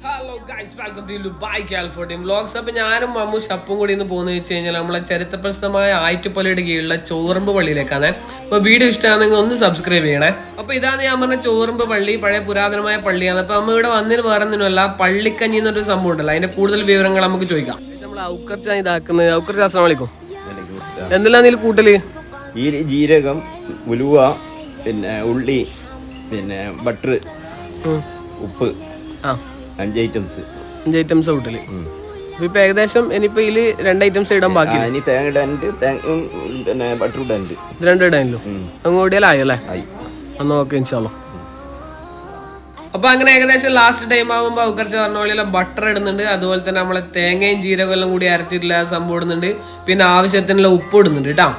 Hello guys, welcome to Dubai California vlogs. അപ്പോൾ ഞാനും മമ്മു ഷപ്പും കൂടി ഇന്ന് പോകുന്നത് വെച്ച് കഴിഞ്ഞാൽ നമ്മളെ ചരിത്രപ്രസിദ്ധമായ ആയിറ്റുപള്ളിയുടെ കീഴിലുള്ള ചോറമ്പ് പള്ളിയിലേക്കാണ്. അപ്പോൾ വീഡിയോ ഇഷ്ടമാണെങ്കിൽ ഒന്ന് സബ്സ്ക്രൈബ് ചെയ്യണേ. അപ്പോൾ ഇതാണ് ഞാൻ പറഞ്ഞ ചോറമ്പ് പള്ളി, പഴയ പുരാതനമായ പള്ളിയാണ്. അപ്പോൾ നമ്മൾ ഇവിടെ വന്നതിന് വേറെ ഒന്നുമല്ല, പള്ളിക്കഞ്ഞി എന്നൊരു സംഭവം ഉണ്ടല്ലോ, അതിന്റെ കൂടുതൽ വിവരങ്ങൾ നമുക്ക് ചോദിക്കാം. നമ്മൾ ഔക്കർച്ചാണ് ഇതാക്കുന്നത്. ഔക്കർച്ച, അസ്സലാമു അലൈക്കും. എന്തെല്ലാം ഇതിൽ കൂട്ടല്? ജീരകം, ഉലുവ, പിന്നെ ഉള്ളി, പിന്നെ ബട്ടർ, ഉപ്പ്, 5 ഐറ്റംസ് കൂട്ടല്. ഇപ്പൊ ഏകദേശം ഇനിയിപ്പോ ഇതില് 2 ഐറ്റംസ് ഇടാൻ ബാക്കി. തേങ്ങ ഇടാനുണ്ട്, പിന്നെ ബട്ടർ ഇടാനുണ്ട്. ഇത് 2 ഇടാനല്ലോ. അങ്ങ് കൂടിയാലായോ അല്ലേ? ഒന്ന് നോക്കാം ഇൻഷാല്ലാ. അപ്പൊ അങ്ങനെ ഏകദേശം ലാസ്റ്റ് ടൈം ആകുമ്പോ ഔക്കർച്ച പറഞ്ഞ പോലെ ബട്ടർ ഇടുന്നുണ്ട്. അതുപോലെ തന്നെ നമ്മളെ തേങ്ങയും ജീരകം എല്ലാം കൂടി അരച്ചിട്ടുള്ള സംഭവം ഇടുന്നുണ്ട്. പിന്നെ ആവശ്യത്തിനുള്ള ഉപ്പ് ഇടുന്നുണ്ട് കേട്ടോ.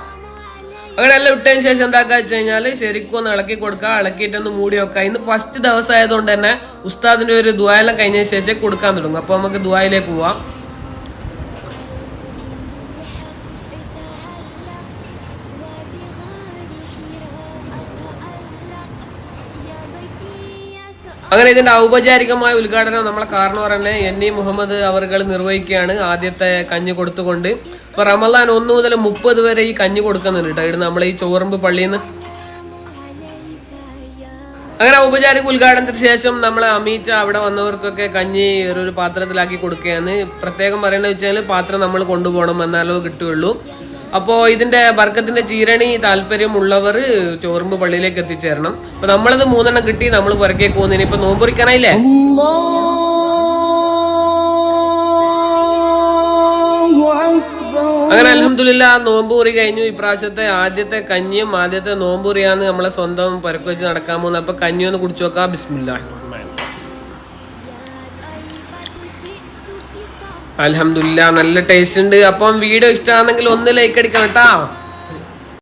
അങ്ങനെ എല്ലാം ഇട്ടതിന് ശേഷം എന്താക്കുക വെച്ച് കഴിഞ്ഞാൽ ശരിക്കും ഒന്ന് ഇളക്കി കൊടുക്കുക. ഇളക്കിയിട്ടൊന്ന് മൂടി വെക്കുക. ഇന്ന് ഫസ്റ്റ് ദിവസം ആയതുകൊണ്ട് തന്നെ ഉസ്താദിന്റെ ഒരു ദുആയെല്ലാം കഴിഞ്ഞതിന് ശേഷം കൊടുക്കാൻ തുടങ്ങും. അപ്പൊ നമുക്ക് ദുആയിലേക്ക് പോവാം. അങ്ങനെ ഇതിന്റെ ഔപചാരികമായ ഉദ്ഘാടനം നമ്മളെ കാരണവർ തന്നെ NE മുഹമ്മദ് അവർകൾ നിർവഹിക്കുകയാണ്. ആദ്യത്തെ കഞ്ഞി കൊടുത്തുകൊണ്ട് ഇപ്പൊ റമദാൻ 1 മുതൽ 30 വരെ ഈ കഞ്ഞി കൊടുക്കുന്നുണ്ട് കേട്ടോ, ഇവിടെ നമ്മളെ ഈ ചോറമ്പ് പള്ളിയിൽ നിന്ന്. അങ്ങനെ ഔപചാരിക ഉദ്ഘാടനത്തിന് ശേഷം നമ്മളെ അമീച്ച അവിടെ വന്നവർക്കൊക്കെ കഞ്ഞി ഒരു പാത്രത്തിലാക്കി കൊടുക്കുകയാണ്. പ്രത്യേകം പറയേണ്ടത് വെച്ചാൽ പാത്രം നമ്മൾ കൊണ്ടുപോകണം, എന്നാലോ കിട്ടുകയുള്ളൂ. അപ്പോൾ ഇതിന്റെ ബർക്കത്തിന്റെ ചീരണി താല്പര്യമുള്ളവർ ചോറമ്പ് പള്ളിയിലേക്ക് എത്തിച്ചേരണം. അപ്പൊ നമ്മളത് 3 എണ്ണം കിട്ടി, നമ്മൾ പുറകെ പോകുന്നതിന് ഇപ്പൊ നോമ്പൊറിക്കാനായില്ലേ. അങ്ങനെ അൽഹംദുലില്ലാ നോമ്പ് കുറി കഴിഞ്ഞു. ഇപ്രാവശ്യത്തെ ആദ്യത്തെ കഞ്ഞിയും ആദ്യത്തെ നോമ്പ് കുറിയാന്ന് നമ്മളെ സ്വന്തം പരക്ക് വെച്ച് നടക്കാൻ പോകുന്നത്. അപ്പൊ കഞ്ഞി ഒന്ന് കുടിച്ചു നോക്കാം. ബിസ്മില്ലാഹ്. അൽഹംദുലില്ലാ നല്ല ടേസ്റ്റ് ഉണ്ട്. അപ്പം വീഡിയോ ഇഷ്ടമാണെങ്കിൽ ഒന്ന് ലൈക്ക് അടിക്കണം കേട്ടാ.